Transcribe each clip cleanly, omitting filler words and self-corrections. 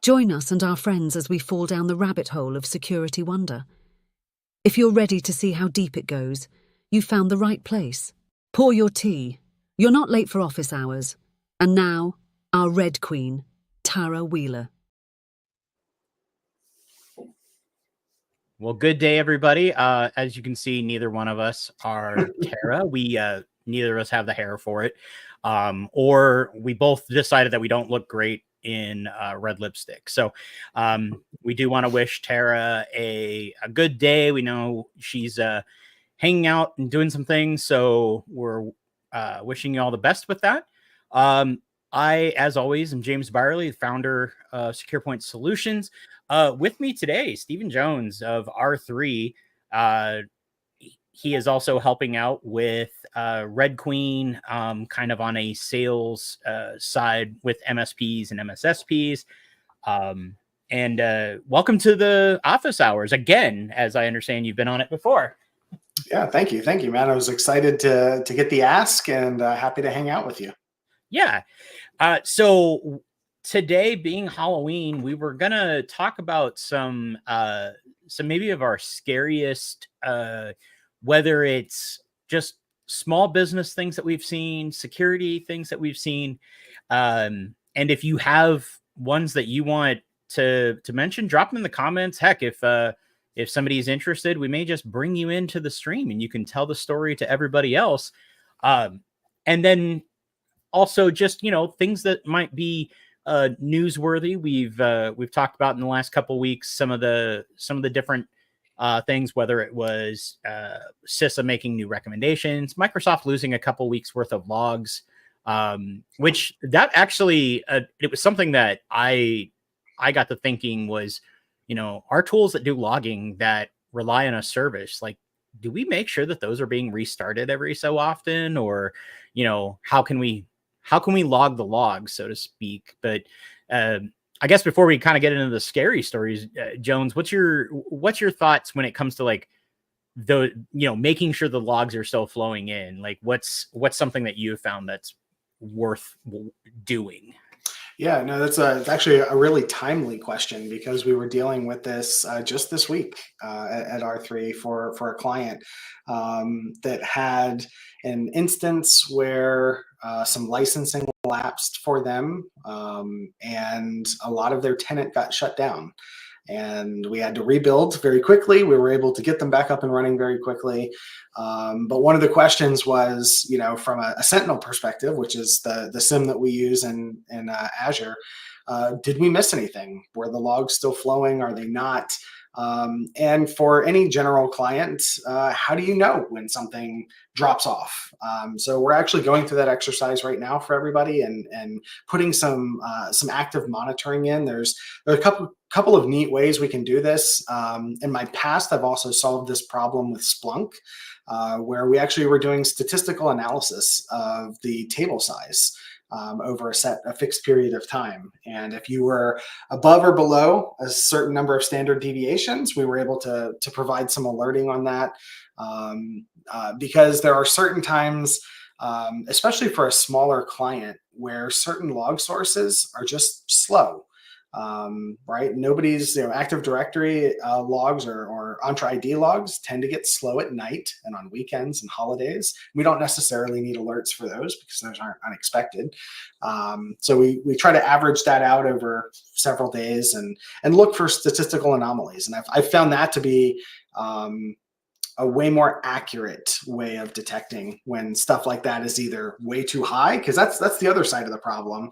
Join us and our friends as we fall down the rabbit hole of security wonder. If you're ready to see how deep it goes, you've found the right place. Pour your tea. You're not late for office hours. And now, our Red Queen, Tara Wheeler. Well, good day, everybody. As you can see, neither one of us are Tara. Neither of us have the hair for it. Or we both decided that we don't look great in red lipstick. So we do want to wish Tara a good day. We know she's hanging out and doing some things. So we're wishing you all the best with that. I, as always, am James Byerly, the founder of SecurePoint Solutions. With me today, Stephen Jones of R3. He is also helping out with Red Queen, kind of on a sales side with MSPs and MSSPs. And welcome to the office hours again, as I understand you've been on it before. Yeah, thank you, man. I was excited to get the ask and happy to hang out with you. Yeah. So today being Halloween, we were gonna talk about some maybe of our scariest, whether it's just small business things that we've seen, security things that we've seen, and if you have ones that you want to mention, drop them in the comments. Heck, if somebody's interested, we may just bring you into the stream and you can tell the story to everybody else, and then also just things that might be newsworthy. We've talked about in the last couple of weeks some of the different things, whether it was CISA making new recommendations, Microsoft losing a couple weeks worth of logs, which that actually it was something that I got to thinking was, our tools that do logging that rely on a service, like, do we make sure that those are being restarted every so often, or how can we log the logs, so to speak? But I guess before we kind of get into the scary stories, Jones, what's your thoughts when it comes to like making sure the logs are still flowing in? Like, what's something that you have found that's worth doing? Yeah, no, it's actually a really timely question, because we were dealing with this just this week at R3 for a client that had an instance where some licensing lapsed for them, and a lot of their tenant got shut down. And we had to rebuild very quickly. We were able to get them back up and running very quickly. But one of the questions was, from a Sentinel perspective, which is the SIEM that we use in Azure, did we miss anything? Were the logs still flowing? Are they not? And for any general client, how do you know when something drops off? So we're actually going through that exercise right now for everybody, and putting some active monitoring in. There are a couple of neat ways we can do this. In my past, I've also solved this problem with Splunk, where we actually were doing statistical analysis of the table size over a fixed period of time. And if you were above or below a certain number of standard deviations, we were able to provide some alerting on that, because there are certain times, especially for a smaller client, where certain log sources are just slow. Right? Nobody's, Active Directory logs or Entra ID logs tend to get slow at night and on weekends and holidays. We don't necessarily need alerts for those, because those aren't unexpected. So we try to average that out over several days and look for statistical anomalies. And I've found that to be a way more accurate way of detecting when stuff like that is either way too high, because that's the other side of the problem.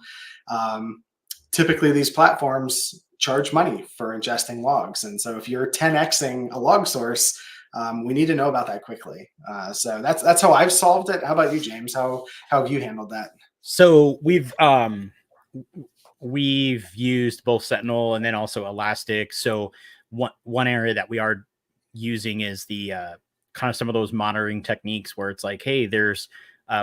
Typically, these platforms charge money for ingesting logs. And so if you're 10xing a log source, we need to know about that quickly. So that's how I've solved it. How about you, James? How have you handled that? So we've used both Sentinel and then also Elastic. So one area that we are using is the kind of some of those monitoring techniques where it's like, hey,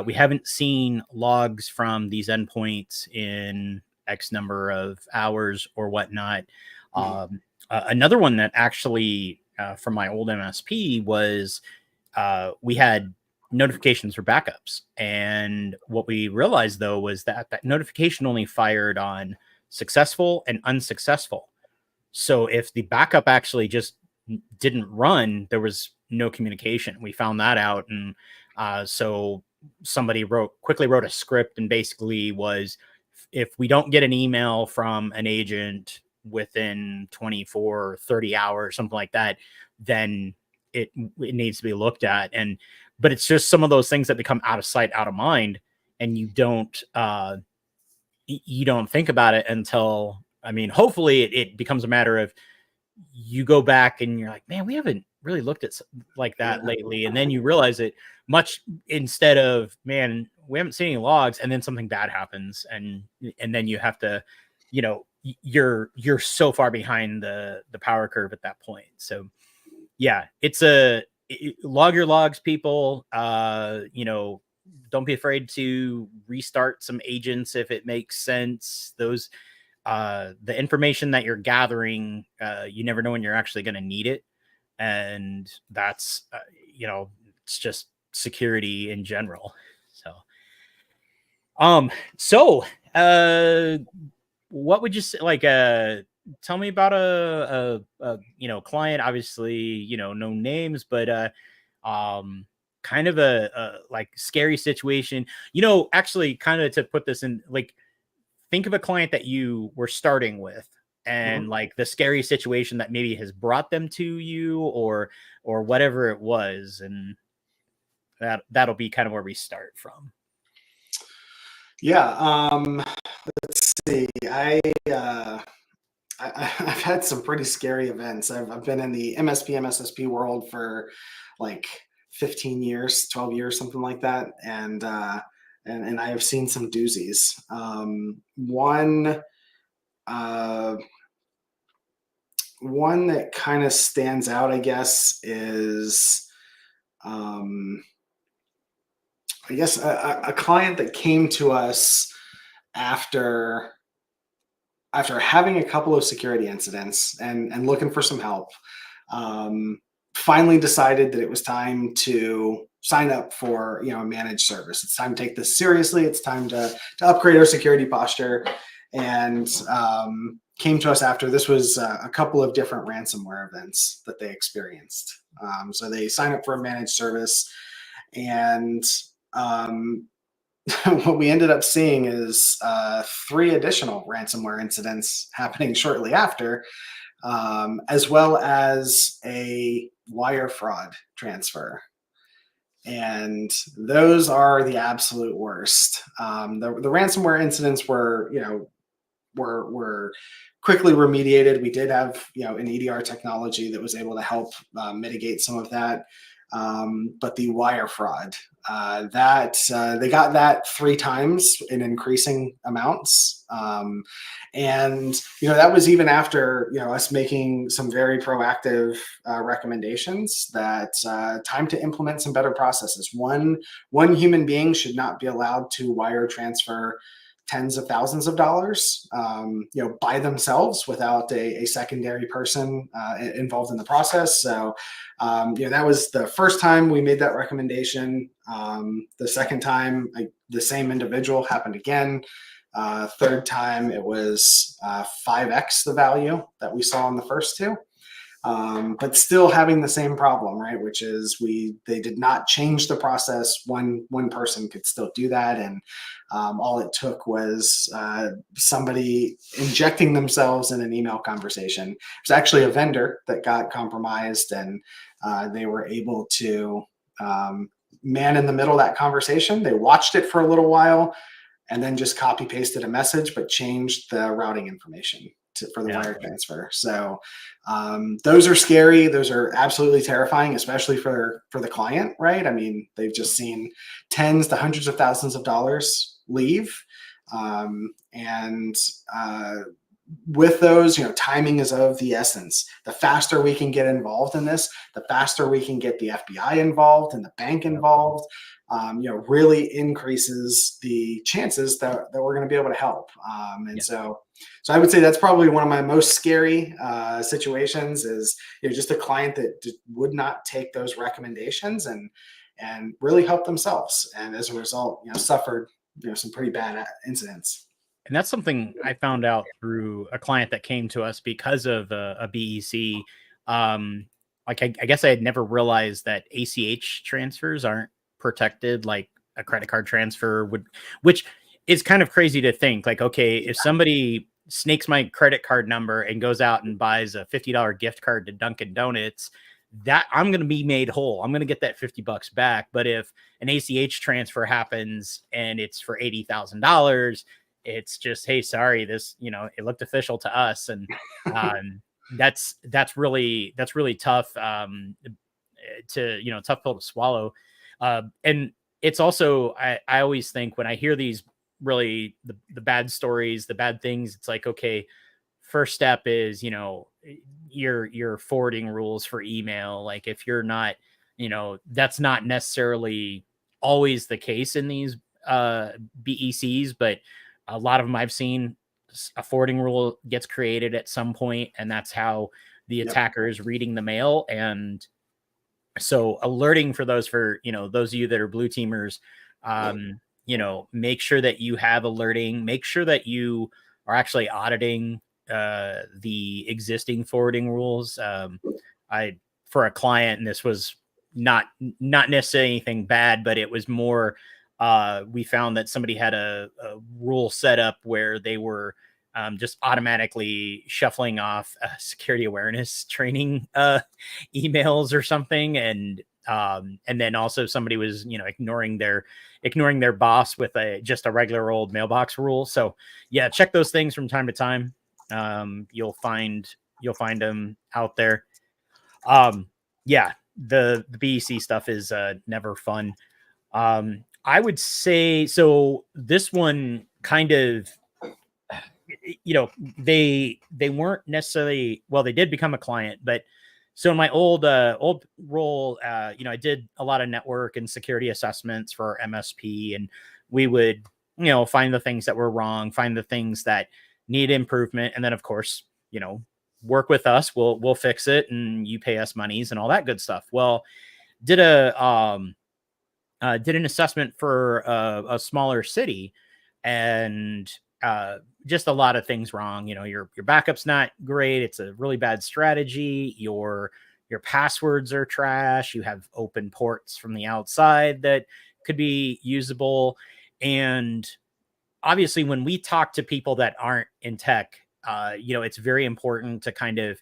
we haven't seen logs from these endpoints in X number of hours or whatnot. Another one that actually from my old MSP was we had notifications for backups. And what we realized, though, was that notification only fired on successful and unsuccessful. So if the backup actually just didn't run, there was no communication. We found that out. And so somebody quickly wrote a script and basically was, if we don't get an email from an agent within 24 or 30 hours, something like that, then it needs to be looked at. But it's just some of those things that become out of sight, out of mind. And you don't think about it until, I mean, hopefully it becomes a matter of, you go back and you're like, man, we haven't really looked at like that lately. And then you realize it much, instead of, man, we haven't seen any logs, and then something bad happens. And then you have to, you're so far behind the power curve at that point. So yeah, log your logs, people. Don't be afraid to restart some agents if it makes sense. Those, the information that you're gathering, you never know when you're actually going to need it. And that's, it's just security in general. So, what would you say, like, tell me about a client, obviously, no names, but, kind of a like scary situation, actually kind of to put this in, like, think of a client that you were starting with, and like the scary situation that maybe has brought them to you, or whatever it was. And that'll be kind of where we start from. Yeah. Let's see. I've had some pretty scary events. I've been in the MSP world for like 15 years, 12 years, something like that. And I have seen some doozies. One that kind of stands out, I guess, is, a client that came to us after having a couple of security incidents and looking for some help. Finally decided that it was time to sign up for a managed service. It's time to take this seriously. It's time to upgrade our security posture. And came to us after this was a couple of different ransomware events that they experienced. So they signed up for a managed service, and what we ended up seeing is 3 additional ransomware incidents happening shortly after, as well as a wire fraud transfer. And those are the absolute worst. The ransomware incidents were quickly remediated. We did have an EDR technology that was able to help mitigate some of that. But the wire fraud, they got that 3 times in increasing amounts. And that was even after us making some very proactive recommendations that time to implement some better processes. One human being should not be allowed to wire transfer tens of thousands of dollars, by themselves without a secondary person involved in the process. So, that was the first time we made that recommendation. The second time, the same individual happened again. Third time, it was 5x the value that we saw in the first 2. But still having the same problem, right? Which is they did not change the process. One person could still do that, and all it took was somebody injecting themselves in an email conversation. It was actually a vendor that got compromised, and they were able to man in the middle of that conversation. They watched it for a little while, and then just copy pasted a message, but changed the routing information for the wire transfer. So those are scary. Those are absolutely terrifying, especially for the client, right? I mean, they've just seen tens to hundreds of thousands of dollars leave. With those, timing is of the essence. The faster we can get involved in this, the faster we can get the FBI involved and the bank involved, really increases the chances that we're going to be able to help. So I would say that's probably one of my most scary situations is, just a client that would not take those recommendations and really help themselves. And as a result, suffered, some pretty bad incidents. And that's something I found out through a client that came to us because of a BEC. Like I guess I had never realized that ACH transfers aren't protected like a credit card transfer would, which is kind of crazy to think. Like, okay, if somebody snakes my credit card number and goes out and buys a $50 gift card to Dunkin' Donuts, that I'm going to be made whole. I'm going to get that $50 back. But if an ACH transfer happens and it's for $80,000, it's just, hey, sorry, this, it looked official to us. And that's really tough, tough pill to swallow. And it's also, I always think when I hear these really the bad stories, the bad things, it's like, okay, first step is, your forwarding rules for email. Like if you're not, that's not necessarily always the case in these BECs, but a lot of them I've seen, a forwarding rule gets created at some point, and that's how the attacker is reading the mail. And so alerting for those of you that are blue teamers, make sure that you have alerting, make sure that you are actually auditing the existing forwarding rules. For a client, and this was not necessarily anything bad, but it was more, we found that somebody had a rule set up where they were just automatically shuffling off security awareness training emails or something. And then also somebody was, ignoring their boss with just a regular old mailbox rule. So yeah, check those things from time to time. You'll find them out there. Yeah, the BEC stuff is never fun. I would say, so this one kind of, they weren't necessarily, well, they did become a client, but so in my old role, I did a lot of network and security assessments for MSP, and we would, find the things that were wrong, find the things that need improvement. And then of course, work with us, we'll fix it, and you pay us monies and all that good stuff. Well, did an assessment for a smaller city, and just a lot of things wrong. Your backup's not great. It's a really bad strategy. Your passwords are trash. You have open ports from the outside that could be usable. And obviously when we talk to people that aren't in tech, it's very important to kind of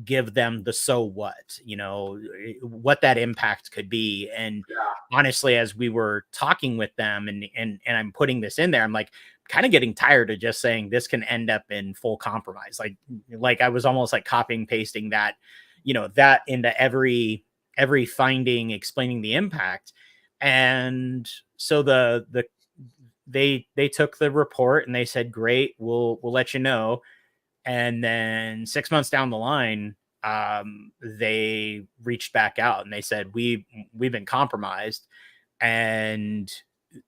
give them the so what that impact could be. And honestly, as we were talking with them and I'm putting this in there, I'm like kind of getting tired of just saying this can end up in full compromise. Like I was almost like copying pasting that, that into every finding, explaining the impact. And so they took the report and they said, great, we'll let you know. And then 6 months down the line, they reached back out and they said, we've been compromised. And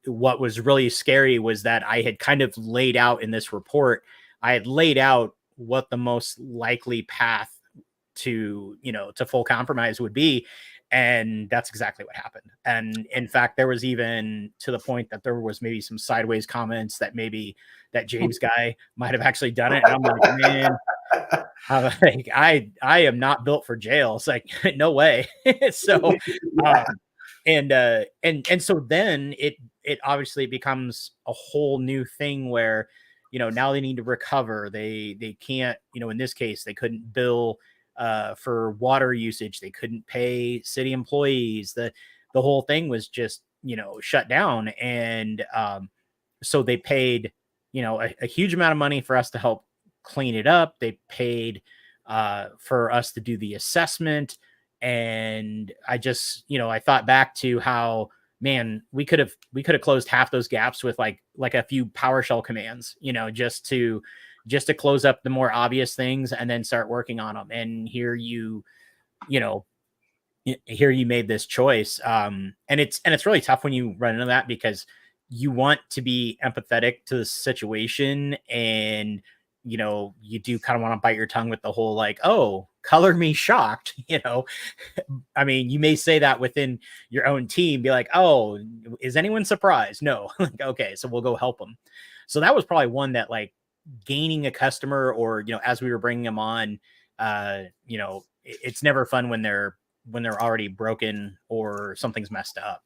what was really scary was that I had kind of laid out in this report, I had laid out what the most likely path to full compromise would be. And that's exactly what happened. And in fact, there was even to the point that there was maybe some sideways comments that maybe that James guy might have actually done it. And I'm like, man, I am not built for jail. It's like, no way. So, and so then it obviously becomes a whole new thing where, now they need to recover. They can't, in this case, they couldn't bill for water usage. They couldn't pay city employees. The whole thing was just, shut down. And so they paid, a huge amount of money for us to help clean it up. They paid for us to do the assessment. And I just, I thought back to how, man, we could have closed half those gaps with like a few PowerShell commands, just to close up the more obvious things and then start working on them. And here you made this choice. And it's really tough when you run into that, because you want to be empathetic to the situation, and you do kind of want to bite your tongue with the whole like, oh, color me shocked. I mean, you may say that within your own team, be like, oh, is anyone surprised? No. Okay, so we'll go help them. So that was probably one that, like, gaining a customer, or, as we were bringing them on, it's never fun when they're already broken or something's messed up.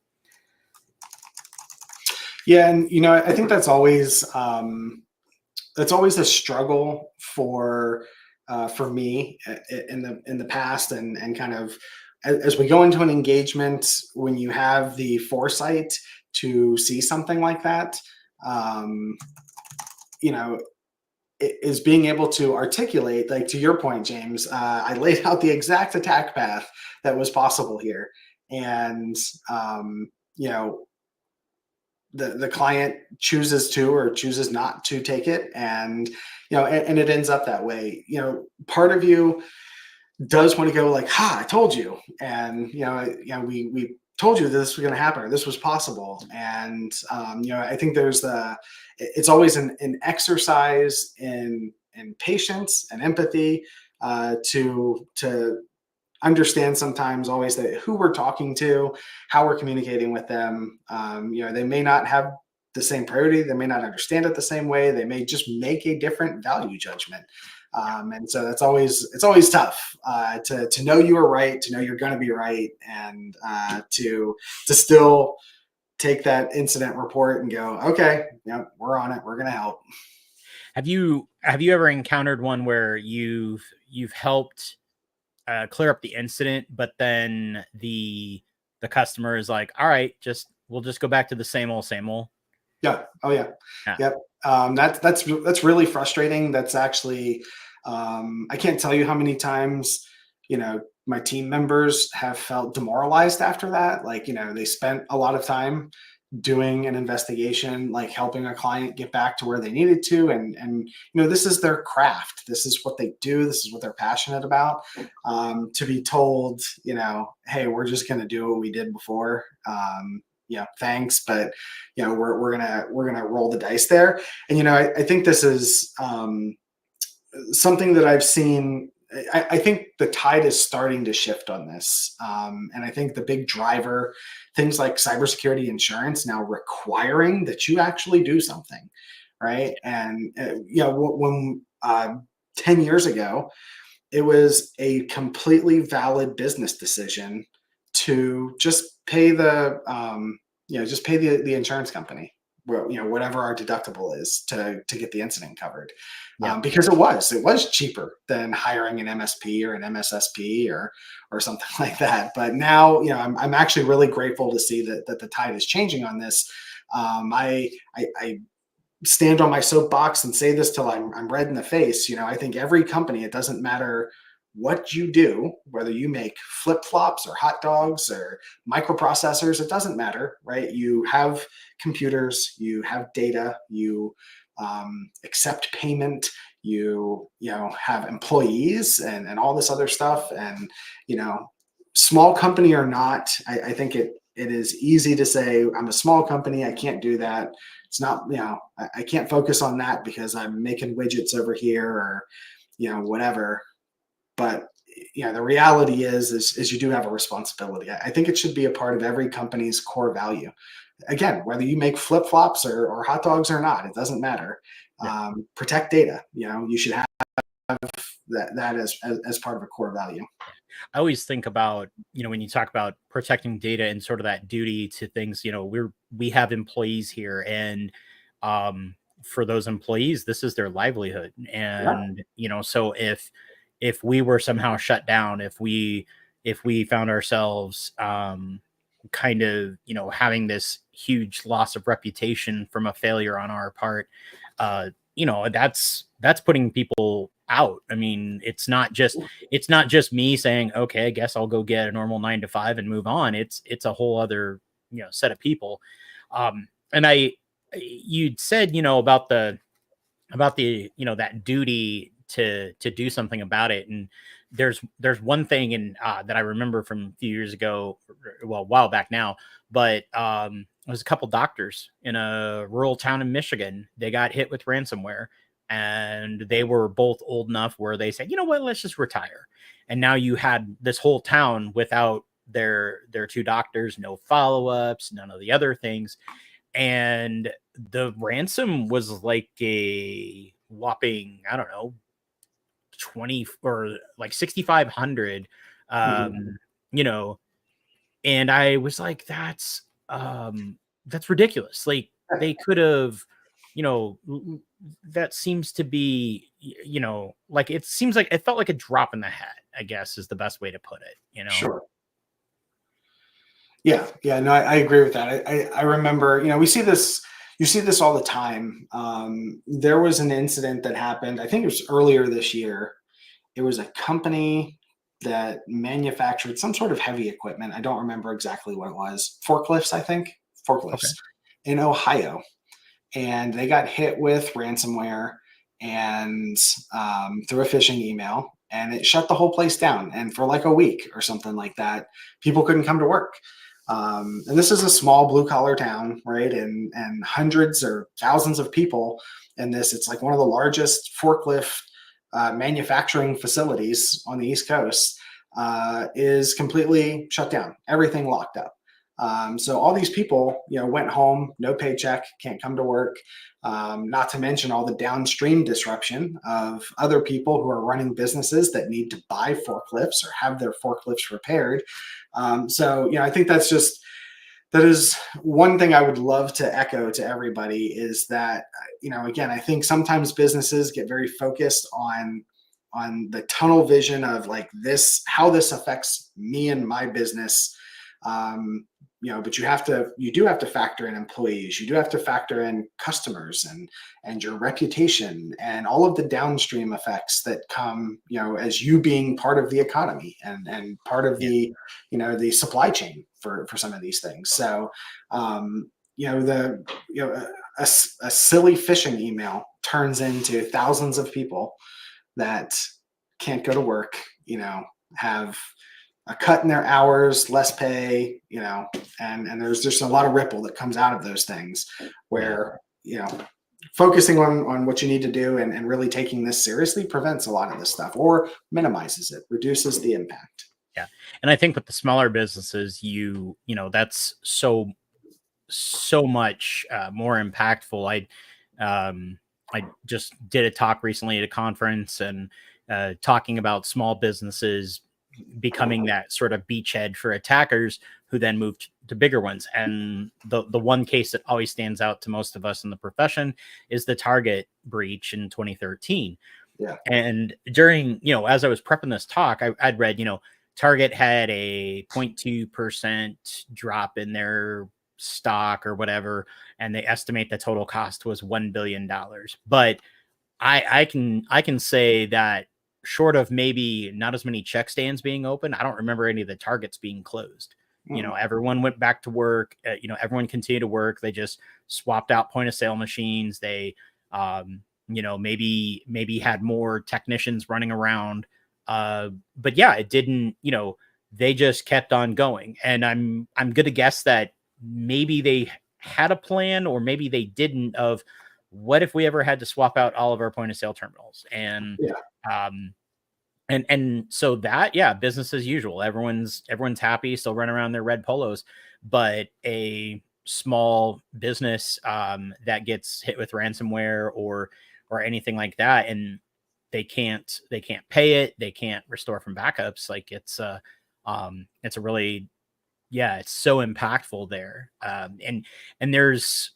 Yeah, and I think that's always a struggle for me in the past, and kind of as we go into an engagement, when you have the foresight to see something like that, um, is being able to articulate, like, to your point, James. I laid out the exact attack path that was possible here, and um, you know the client chooses to or chooses not to take it, and and it ends up that way. Part of you does want to go like, "Ha, I told you," and we told you this was going to happen, or this was possible. And I think it's always an exercise in patience and empathy, to understand sometimes always that who we're talking to, how we're communicating with them. They may not have the same priority, they may not understand it the same way, they may just make a different value judgment. And so it's always tough, to know you are right, to know you're going to be right, and to still take that incident report and go, okay, we're on it, we're going to help. Have you ever encountered one where you've helped clear up the incident, but then the customer is like, all right, we'll just go back to the same old, same old? Yeah. Oh yeah. Yeah. Yep. That's really frustrating. That's actually, I can't tell you how many times, my team members have felt demoralized after that. Like, they spent a lot of time doing an investigation, like helping a client get back to where they needed to. And this is their craft. This is what they do. This is what they're passionate about. To be told, hey, we're just going to do what we did before. Thanks, but we're gonna roll the dice there. And I think this is something that I've seen. I think the tide is starting to shift on this, and I think the big driver, things like cybersecurity insurance now requiring that you actually do something, right? And when 10 years ago, it was a completely valid business decision to just pay the insurance company, whatever our deductible is, to get the incident covered. Yeah. Because it was cheaper than hiring an MSP or an MSSP or something like that. But now, I'm actually really grateful to see that the tide is changing on this. I stand on my soapbox and say this till I'm red in the face. I think every company, it doesn't matter what you do, whether you make flip-flops or hot dogs or microprocessors, it doesn't matter, right? You have computers, you have data, you accept payment, you have employees and all this other stuff. And small company or not, I think it is easy to say, I'm a small company, I can't do that. It's not, I can't focus on that because I'm making widgets over here, or whatever. But the reality is you do have a responsibility. I think it should be a part of every company's core value. Again, whether you make flip-flops or hot dogs or not, it doesn't matter. Yeah. Protect data. You should have that as part of a core value. I always think about, when you talk about protecting data and sort of that duty to things, we have employees here, and for those employees, this is their livelihood. And, so if we were somehow shut down, if we found ourselves kind of, having this huge loss of reputation from a failure on our part, that's putting people out. I mean, it's not just me saying, okay, I guess I'll go get a normal 9 to 5 and move on. It's a whole other, set of people. And you'd said, about the, that duty to do something about it. And there's one thing that I remember from a few years ago, well, a while back now, but it was a couple doctors in a rural town in Michigan. They got hit with ransomware, and they were both old enough where they said, you know what, let's just retire. And now you had this whole town without their 2 doctors, no follow-ups, none of the other things. and the ransom was like a whopping, I don't know, 20 or like 6,500, Mhm. you know, and I was like, that's ridiculous. Like they could have, that seems to be, like it seems like it felt like a drop in the hat, I guess is the best way to put it. Sure. Yeah, yeah, no, I agree with that. I remember, we see this, you see this all the time. There was an incident that happened, I think it was earlier this year. It was a company that manufactured some sort of heavy equipment. I don't remember exactly what it was. Forklifts, I think. Okay. Forklifts in Ohio. And they got hit with ransomware and through a phishing email, and it shut the whole place down. And for like a week or something like that, people couldn't come to work. And this is a small blue collar town, right? And hundreds or thousands of people in this. It's like one of the largest forklift manufacturing facilities on the East Coast is completely shut down. Everything locked up. So all these people, went home, no paycheck, can't come to work. Not to mention all the downstream disruption of other people who are running businesses that need to buy forklifts or have their forklifts repaired. So I think that is one thing I would love to echo to everybody is that, again, I think sometimes businesses get very focused on the tunnel vision of like this, how this affects me and my business. But you do have to factor in employees, you do have to factor in customers and your reputation and all of the downstream effects that come, as you being part of the economy and part of Yeah. the supply chain for some of these things. So, a silly phishing email turns into thousands of people that can't go to work, have a cut in their hours, less pay, and there's just a lot of ripple that comes out of those things Yeah. where, focusing on what you need to do and really taking this seriously prevents a lot of this stuff or minimizes it, reduces the impact. Yeah. And I think with the smaller businesses, that's so much more impactful. I just did a talk recently at a conference and talking about small businesses becoming that sort of beachhead for attackers who then moved to bigger ones. And the one case that always stands out to most of us in the profession is the Target breach in 2013. Yeah. And during, as I was prepping this talk, I'd read, Target had a 0.2% drop in their stock or whatever, and they estimate the total cost was $1 billion. But I can say that short of maybe not as many check stands being open, I don't remember any of the Targets being closed. Everyone went back to work. Everyone continued to work. They just swapped out point of sale machines. They, maybe had more technicians running around. But yeah, it didn't. They just kept on going. And I'm gonna guess that maybe they had a plan, or maybe they didn't. Of what if we ever had to swap out all of our point of sale terminals? And Yeah. and so that, yeah, business as usual. Everyone's happy, still running around their red polos. But a small business that gets hit with ransomware or anything like that, and they can't pay it, they can't restore from backups. Like it's a really, yeah, it's so impactful there. And there's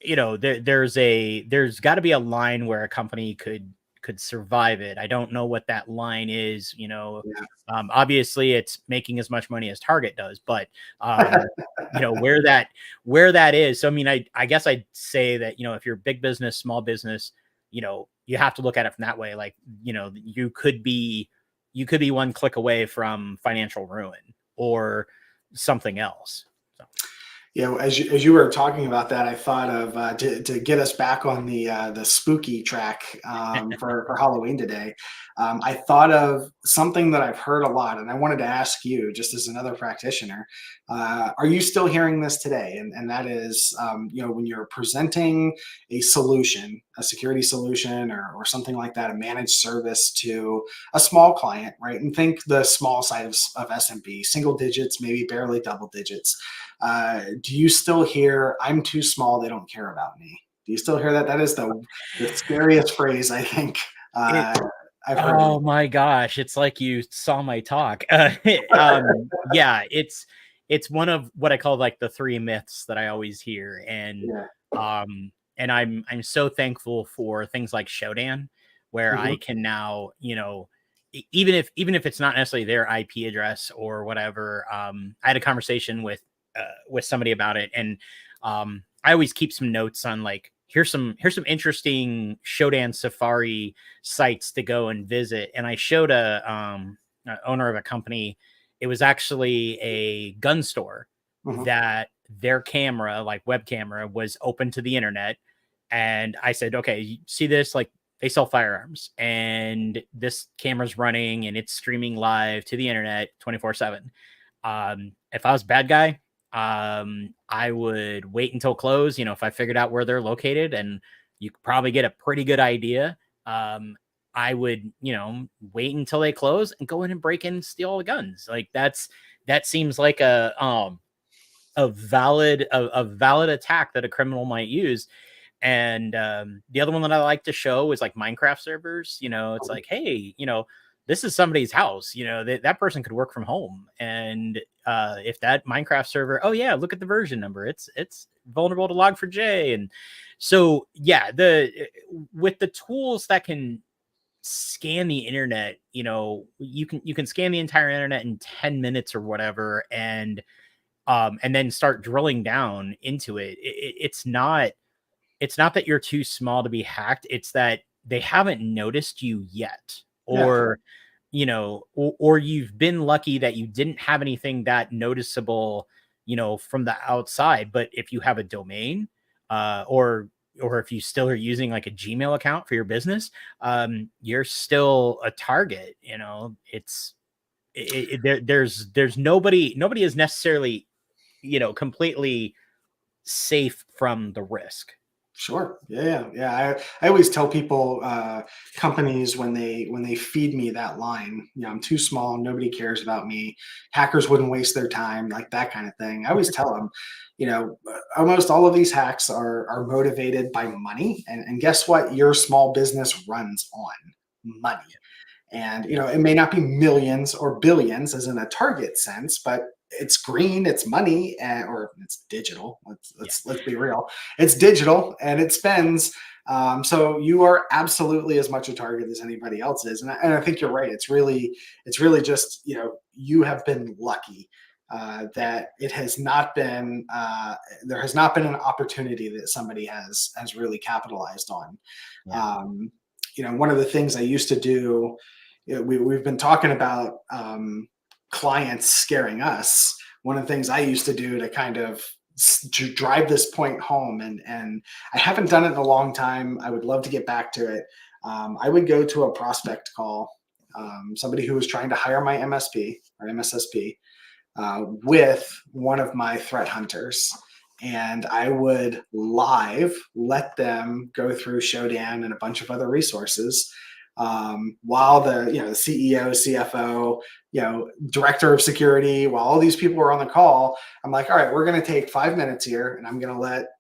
there's got to be a line where a company could survive it. I don't know what that line is. Yeah. Obviously it's making as much money as Target does, but where that is. So I mean, I guess I'd say that if you're big business, small business, you have to look at it from that way. Like you could be one click away from financial ruin or something else. So. As you were talking about that, I thought of to get us back on the spooky track for Halloween today. I thought of something that I've heard a lot, and I wanted to ask you, just as another practitioner, are you still hearing this today? And that is, when you're presenting a solution, a security solution, or something like that, a managed service to a small client, right? And think the small side of SMB, single digits, maybe barely double digits. Do you still hear, "I'm too small, they don't care about me"? Do you still hear that? That is the scariest phrase, I think, It, I've heard. oh my gosh, it's like you saw my talk. Yeah, it's one of what I call like the three myths that I always hear, Yeah. and I'm so thankful for things like Shodan, where Mhm. I can now, even if it's not necessarily their IP address or whatever. I had a conversation with somebody about it, and I always keep some notes on like here's some interesting Shodan Safari sites to go and visit. And I showed a owner of a company. It was actually a gun store Mhm. that their camera, like web camera, was open to the internet. And I said, okay, you see this? Like they sell firearms, and this camera's running and it's streaming live to the internet 24/7. If I was a bad guy, I would wait until close. If I figured out where they're located, and you could probably get a pretty good idea, I would, wait until they close and go in and break in and steal all the guns. Like that seems like a valid attack that a criminal might use. And the other one that I like to show is like Minecraft servers. It's like, hey, this is somebody's house. That person could work from home, and if that Minecraft server, oh yeah, look at the version number. It's vulnerable to Log4j, and so yeah, with the tools that can scan the internet, you can scan the entire internet in 10 minutes or whatever, and then start drilling down into it. It's not that you're too small to be hacked. It's that they haven't noticed you yet, Yeah. or you've been lucky that you didn't have anything that noticeable, from the outside. But if you have a domain, or if you still are using like a Gmail account for your business, you're still a target. There's nobody is necessarily, completely safe from the risk. Sure. Yeah. I always tell people, companies, when they feed me that line, I'm too small, nobody cares about me, hackers wouldn't waste their time, like that kind of thing. I always tell them, almost all of these hacks are motivated by money, and guess what? Your small business runs on money. And it may not be millions or billions as in a target sense, but it's green, it's money, or it's digital. Let's be real. It's digital and it spends. So you are absolutely as much a target as anybody else is, and I think you're right. It's really just you have been lucky, that it has not been there has not been an opportunity that somebody has really capitalized on. Yeah. One of the things I used to do, we've been talking about clients scaring us. One of the things I used to do to kind of to drive this point home, and I haven't done it in a long time. I would love to get back to it. I would go to a prospect call, somebody who was trying to hire my MSP or MSSP, with one of my threat hunters. And I would live let them go through Shodan and a bunch of other resources, while the CEO, CFO, director of security, while all these people were on the call. I'm like, all right, we're going to take 5 minutes here, and I'm going to let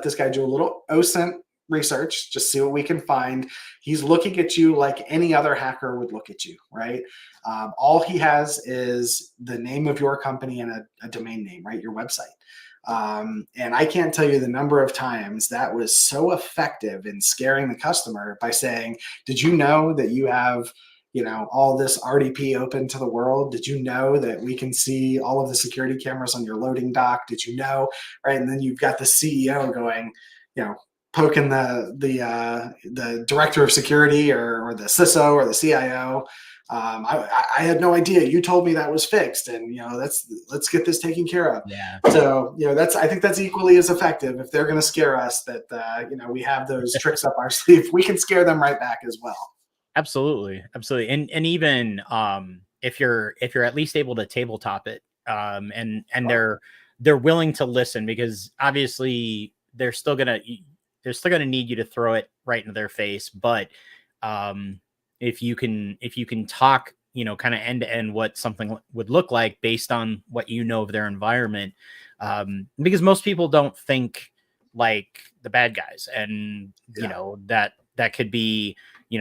this guy do a little OSINT research, just see what we can find. He's looking at you like any other hacker would look at you, right? All he has is the name of your company and a domain name, right? Your website. And I can't tell you the number of times that was so effective in scaring the customer by saying, did you know that you have, all this RDP open to the world? Did you know that we can see all of the security cameras on your loading dock? Did you know? Right. And then you've got the CEO going, poking the director of security, or the CISO or the CIO. I had no idea. You told me that was fixed, and let's get this taken care of. Yeah. So I think that's equally as effective. If they're going to scare us, that we have those tricks up our sleeve, we can scare them right back as well. Absolutely, absolutely, and even if you're at least able to tabletop it, and they're willing to listen, because obviously they're still gonna need you to throw it right into their face, but um, if you can talk, kind of end to end what something would look like based on what you know of their environment, because most people don't think like the bad guys, and Yeah. that could be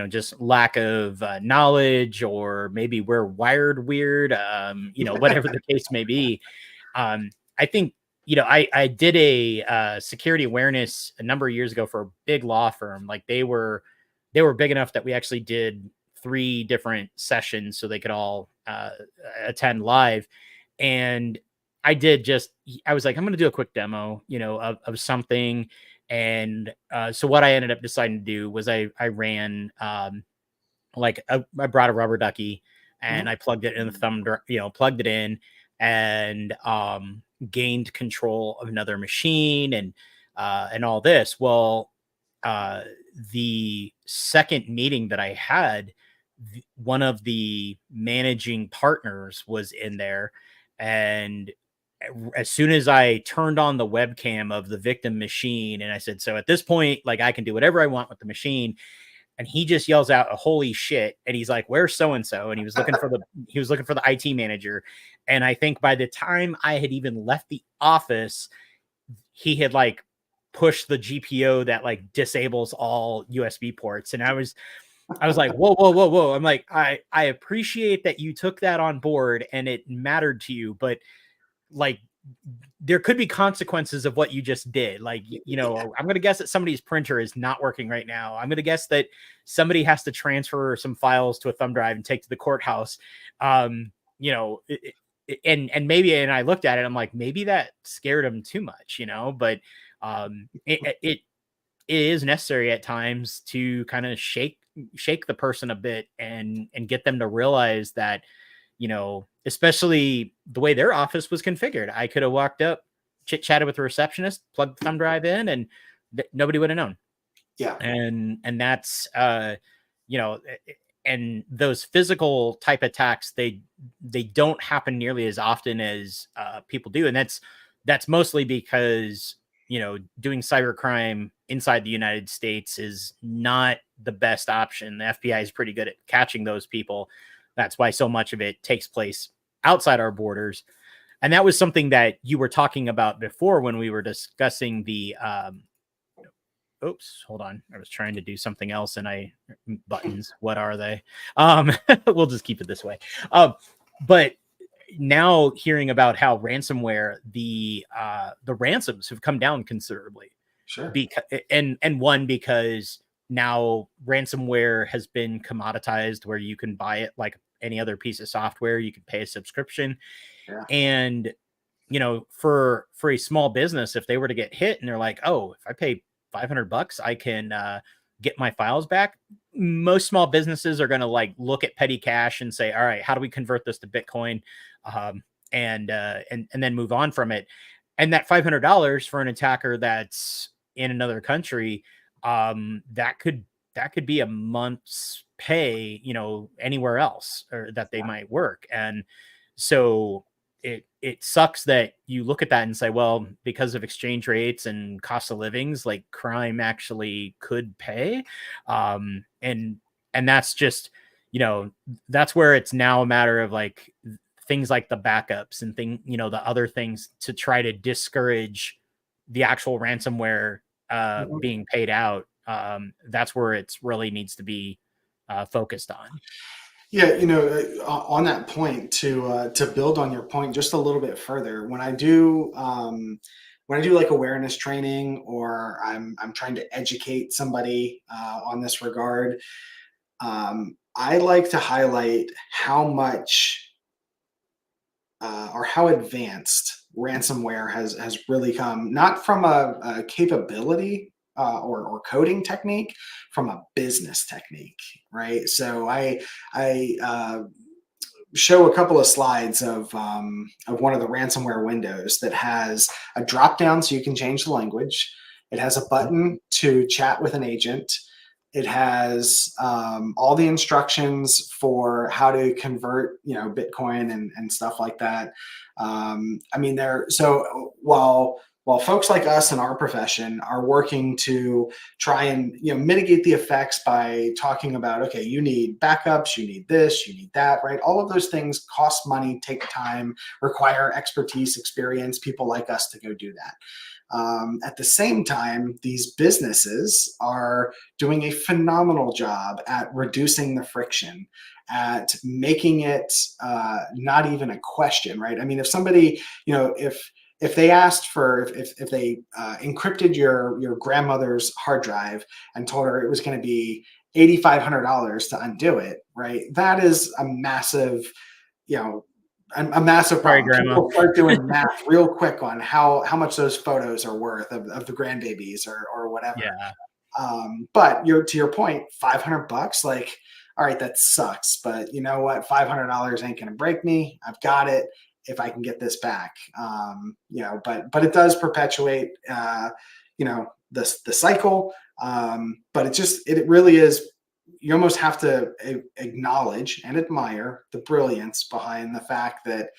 just lack of knowledge, or maybe we're wired weird, whatever the case may be. I think, I did a security awareness a number of years ago for a big law firm. Like they were big enough that we actually did 3 different sessions so they could all attend live. And I was like, I'm going to do a quick demo, of something. And so what I ended up deciding to do was I ran, I brought a rubber ducky, and Mhm. I plugged it in the plugged it in, and gained control of another machine, and all this. Well, uh, the second meeting that I had, one of the managing partners was in there, and as soon as I turned on the webcam of the victim machine, and I said, "So at this point, like I can do whatever I want with the machine," and he just yells out a "holy shit," and he's like, "Where's so and so?" And he was looking for the IT manager, and I think by the time I had even left the office, he had like pushed the GPO that like disables all USB ports, and I was like, "Whoa, whoa, whoa, whoa!" I'm like, I appreciate that you took that on board and it mattered to you, but like there could be consequences of what you just did. Like, Yeah. I'm going to guess that somebody's printer is not working right now. I'm going to guess that somebody has to transfer some files to a thumb drive and take to the courthouse. Um, you know, and maybe, and I looked at it, I'm like, maybe that scared him too much, but it is necessary at times to kind of shake the person a bit, and get them to realize that, especially the way their office was configured. I could have walked up, chit chatted with the receptionist, plugged the thumb drive in, and nobody would have known. Yeah. And that's you know, and those physical type attacks, they don't happen nearly as often as people do, and that's mostly because doing cybercrime inside the United States is not the best option. The FBI is pretty good at catching those people. That's why so much of it takes place outside our borders. And that was something that you were talking about before when we were discussing the oops, hold on. I was trying to do something else, and buttons. What are they? We'll just keep it this way. But now hearing about how ransomware, the ransoms have come down considerably, Sure. because because now ransomware has been commoditized, where you can buy it like any other piece of software. You can pay a subscription, Yeah. and for a small business, if they were to get hit and they're like, oh, if I pay $500, I can get my files back. Most small businesses are going to like look at petty cash and say, all right, how do we convert this to Bitcoin, and then move on from it. And that $500 for an attacker that's in another country, that could be a month's pay, anywhere else, or that they might work. And so it sucks that you look at that and say, well, because of exchange rates and cost of livings, like crime actually could pay. And that's just, that's where it's now a matter of like things like the backups and the other things to try to discourage the actual ransomware Mhm. being paid out. That's where it's really needs to be focused on. Yeah, on that point, to build on your point just a little bit further, when I do like awareness training, or I'm trying to educate somebody on this regard, I like to highlight how much or how advanced ransomware has really come, not from a capability or coding technique, from a business technique, right? So I show a couple of slides of one of the ransomware windows that has a drop down so you can change the language. It has a button to chat with an agent. It has all the instructions for how to convert, Bitcoin and stuff like that. I mean, so while folks like us in our profession are working to try and mitigate the effects by talking about, okay, you need backups, you need this, you need that, right? All of those things cost money, take time, require expertise, experience, people like us to go do that. At the same time, these businesses are doing a phenomenal job at reducing the friction, at making it not even a question, right? I mean, if somebody, if they asked for, if they encrypted your grandmother's hard drive and told her it was going to be $8,500 to undo it, right? That is a massive, you know, a massive Sorry, problem. Grandma. People start doing math real quick on how much those photos are worth of the grandbabies or whatever. Yeah. But to your point, $500, like, all right, that sucks, but you know what? $500 ain't gonna break me. I've got it. If I can get this back, but it does perpetuate, the cycle. But it really is. You almost have to acknowledge and admire the brilliance behind the fact that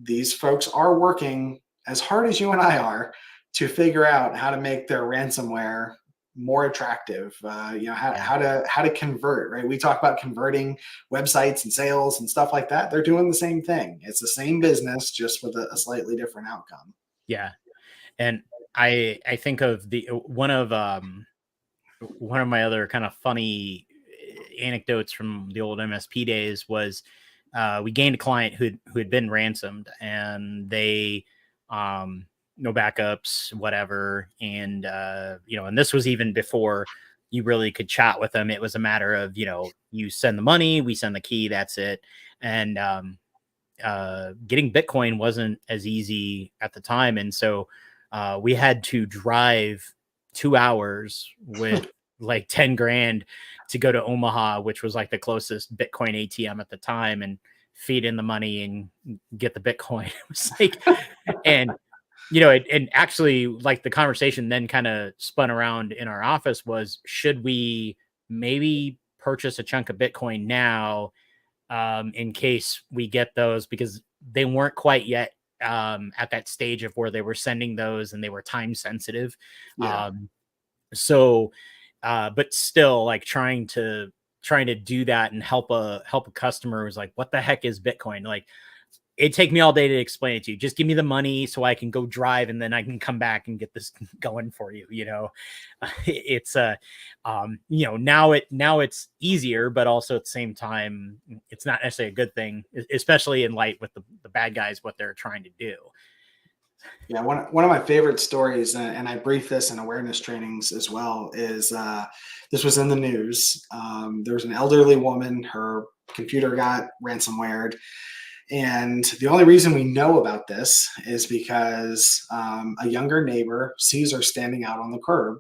these folks are working as hard as you and I are to figure out how to make their ransomware more attractive. How to convert. Right? We talk about converting websites and sales and stuff like that. They're doing the same thing. It's the same business, just with a slightly different outcome. Yeah, and I think of one of my other kind of funny anecdotes from the old MSP days was we gained a client who had been ransomed, and they no backups, whatever, and and this was even before you really could chat with them. It was a matter of you send the money, we send the key, that's it. And getting Bitcoin wasn't as easy at the time, and so we had to drive 2 hours with like 10 grand to go to Omaha, which was like the closest Bitcoin ATM at the time, and feed in the money and get the Bitcoin. It was like, and and actually, like, the conversation then kind of spun around in our office was, should we maybe purchase a chunk of Bitcoin now, in case we get those, because they weren't quite yet at that stage of where they were sending those and they were time sensitive. Yeah. But still, like, trying to do that and help a customer who's like, what the heck is Bitcoin? Like, it'd take me all day to explain it to you. Just give me the money so I can go drive, and then I can come back and get this going for you. It's now it's easier, but also at the same time, it's not necessarily a good thing, especially in light with the bad guys, what they're trying to do. Yeah, one of my favorite stories, and I brief this in awareness trainings as well, is this was in the news. There was an elderly woman, her computer got ransomwared. And the only reason we know about this is because a younger neighbor sees her standing out on the curb.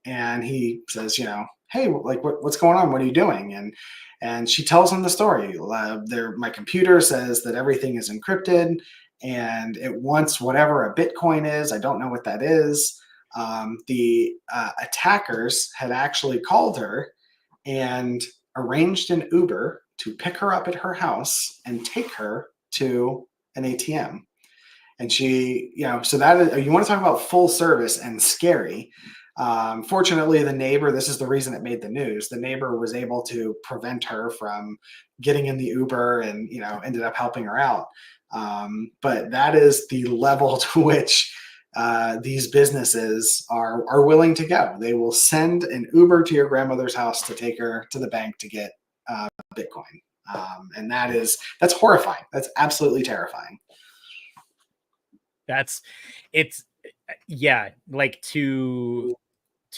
And he says, hey, like, what's going on? What are you doing? And she tells him the story. My computer says that everything is encrypted, and it wants whatever a Bitcoin is. I don't know what that is. The attackers had actually called her and arranged an Uber to pick her up at her house and take her to an ATM. And she, so that is, you want to talk about full service and scary. Fortunately, the neighbor, this is the reason it made the news. The neighbor was able to prevent her from getting in the Uber and, ended up helping her out. But that is the level to which these businesses are willing to go. They will send an Uber to your grandmother's house to take her to the bank to get Bitcoin. And that's horrifying. That's absolutely terrifying. Like, to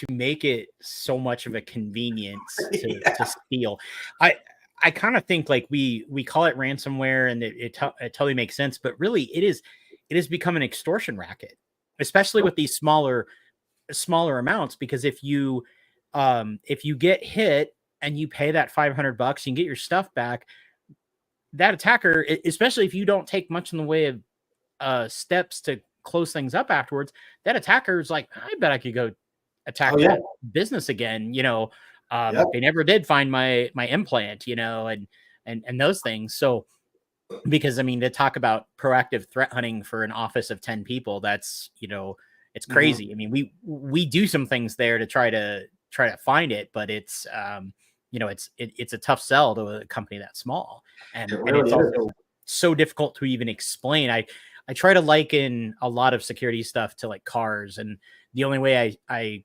make it so much of a convenience to steal. I kind of think, like, we call it ransomware, and it totally makes sense, but really it has become an extortion racket, especially with these smaller amounts, because if you get hit and you pay that $500, you can get your stuff back. That attacker, especially if you don't take much in the way of steps to close things up afterwards, that attacker is like, I bet I could go attack Oh yeah. that business again. Yep. They never did find my implant, and those things. So because I mean, to talk about proactive threat hunting for an office of 10 people, that's, it's Mhm. crazy. I mean, we do some things there to try to find it, but it's it's a tough sell to a company that small. It And really it's is. also so difficult to even explain. I try to liken a lot of security stuff to like cars, and the only way I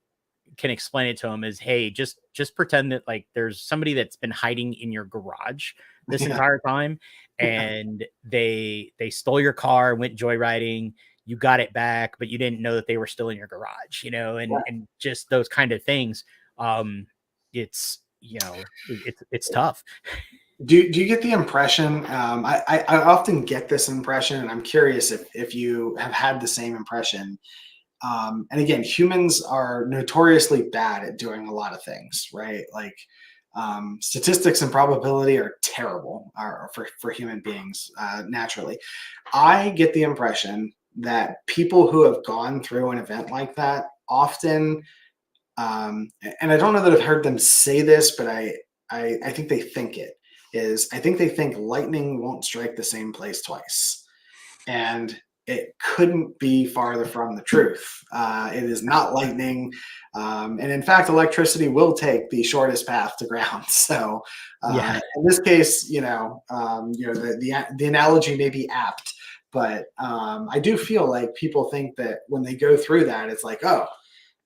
can explain it to them is, hey, just pretend that like there's somebody that's been hiding in your garage this Yeah. entire time, and they stole your car, went joyriding, you got it back, but you didn't know that they were still in your garage, and just those kind of things. It's it's tough. Do you get the impression? I often get this impression, and I'm curious if you have had the same impression. And again, humans are notoriously bad at doing a lot of things, right? Like statistics and probability are terrible for human beings naturally. I get the impression that people who have gone through an event like that often, and I don't know that I've heard them say this, but I think they think it is. I think they think lightning won't strike the same place twice, and it couldn't be farther from the truth. It is not lightning, and in fact, electricity will take the shortest path to ground. So, Yeah. in this case, the analogy may be apt, but I do feel like people think that when they go through that, it's like, oh,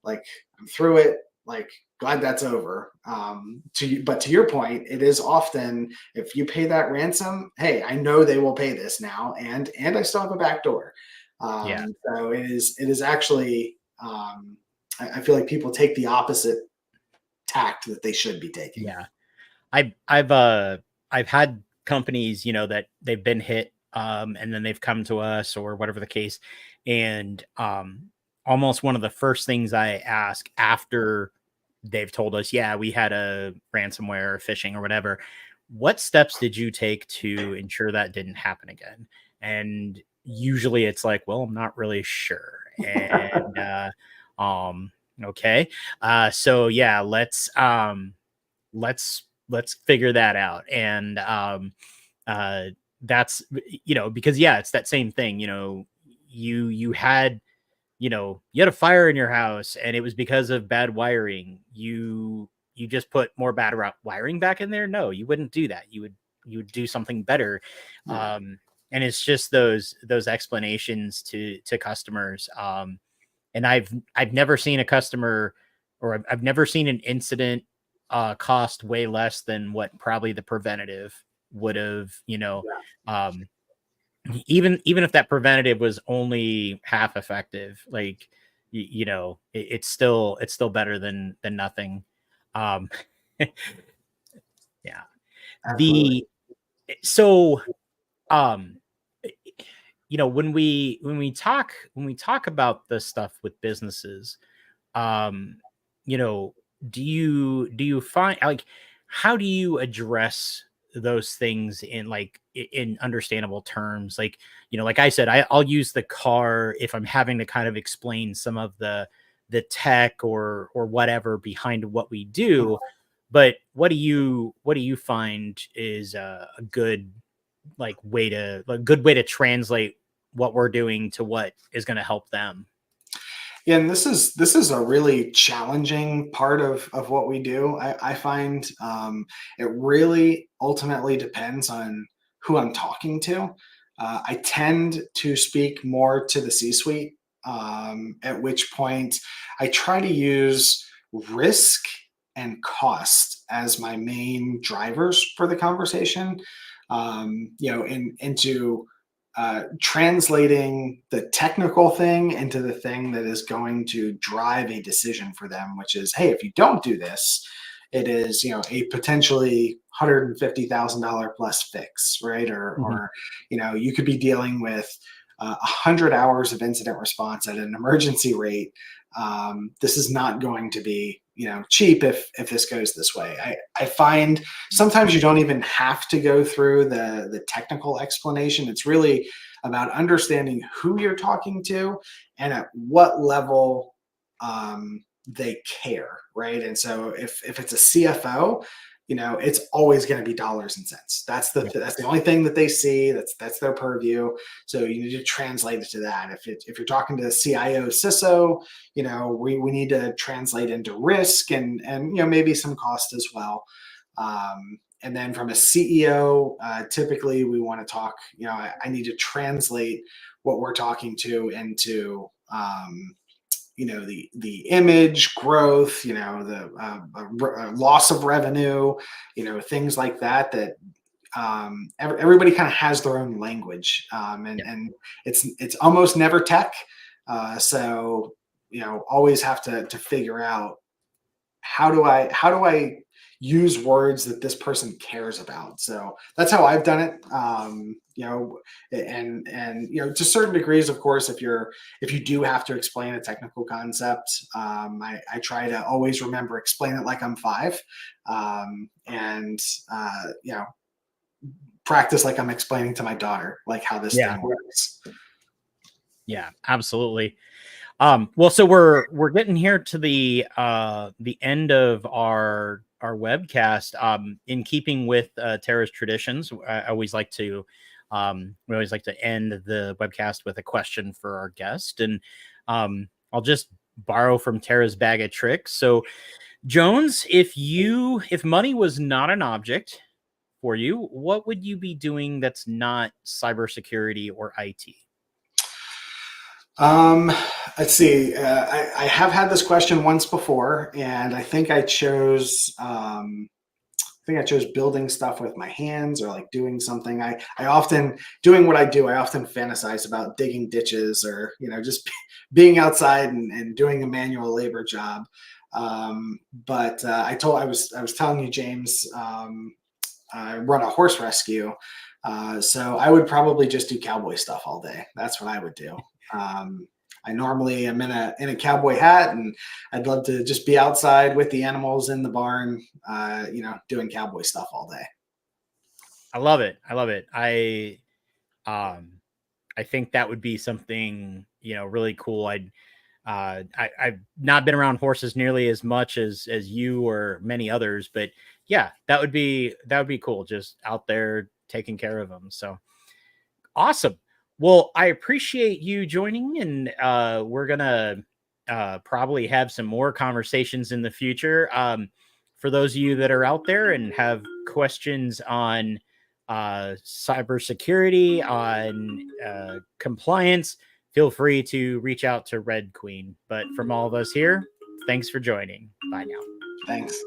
like I'm through it. Like glad that's over. But to your point, it is often if you pay that ransom, hey, I know they will pay this now, and I still have a back door. Yeah. So it is actually. I feel like people take the opposite tact that they should be taking. Yeah. I've had companies, that they've been hit, and then they've come to us or whatever the case. And almost one of the first things I ask after they've told us, yeah, we had a ransomware or phishing or whatever, what steps did you take to ensure that didn't happen again? And usually it's like, well, I'm not really sure. And um okay. So yeah, let's figure that out. And uh that's because yeah, it's that same thing. You had you had a fire in your house and it was because of bad wiring. You just put more wiring back in there? No, you wouldn't do that. You would do something better. Yeah. And it's just those explanations to customers. And I've never seen a customer, or I've never seen an incident cost way less than what probably the preventative would have, um, even if that preventative was only half effective, like it's still better than nothing. Um, yeah. Absolutely. The so um when we talk about the stuff with businesses, um you know do you find, like, how do you address those things in, like, in understandable terms? Like, like I said, I'll use the car if I'm having to kind of explain some of the tech or whatever behind what we do. But what do you find is a good, like, good way to translate what we're doing to what is going to help them? Yeah, and this is a really challenging part of what we do. I find it really ultimately depends on who I'm talking to. I tend to speak more to the C-suite, at which point I try to use risk and cost as my main drivers for the conversation. Into translating the technical thing into the thing that is going to drive a decision for them, which is, hey, if you don't do this, it is a potentially $150,000 plus fix, right? Or Mhm. you could be dealing with 100 hours of incident response at an emergency rate. This is not going to be cheap if this goes this way. I find sometimes you don't even have to go through the technical explanation. It's really about understanding who you're talking to and at what level they care, right? And so if it's a CFO, it's always going to be dollars and cents. That's the only thing that they see. That's their purview. So you need to translate it to that. If you're talking to CIO, CISO, we need to translate into risk and maybe some cost as well. And then from a CEO, typically we want to talk. I need to translate what we're talking to into the image growth, the loss of revenue, things like that everybody kind of has their own language, and it's almost never tech. So always have to figure out how do I use words that this person cares about. So that's how I've done it. To certain degrees, of course, if you do have to explain a technical concept, I try to always remember, explain it like I'm 5, and practice like I'm explaining to my daughter, like how this thing works. Yeah, absolutely. Well, so we're getting here to the end of our webcast. In keeping with Tara's traditions, I always like to we always like to end the webcast with a question for our guest, and I'll just borrow from Tara's bag of tricks. So, Jones, if money was not an object for you, what would you be doing that's not cybersecurity or IT? Let's see. I have had this question once before, and I think I chose building stuff with my hands, or like doing something. I often, doing what I do, I often fantasize about digging ditches, or just being outside and doing a manual labor job. But I was telling you, James, I run a horse rescue. So I would probably just do cowboy stuff all day. That's what I would do. I normally am in a cowboy hat, and I'd love to just be outside with the animals in the barn, doing cowboy stuff all day. I love it. I think that would be something, really cool. I've not been around horses nearly as much as you or many others, but yeah, that would be cool. Just out there taking care of them. So awesome. Well, I appreciate you joining, and we're gonna probably have some more conversations in the future. For those of you that are out there and have questions on cybersecurity, on compliance, feel free to reach out to Red Queen. But from all of us here, thanks for joining. Bye now. Thanks.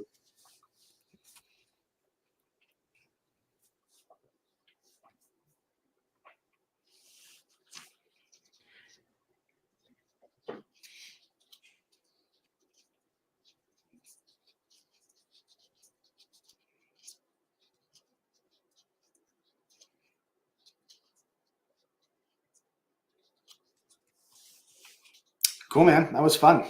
Cool, man. That was fun.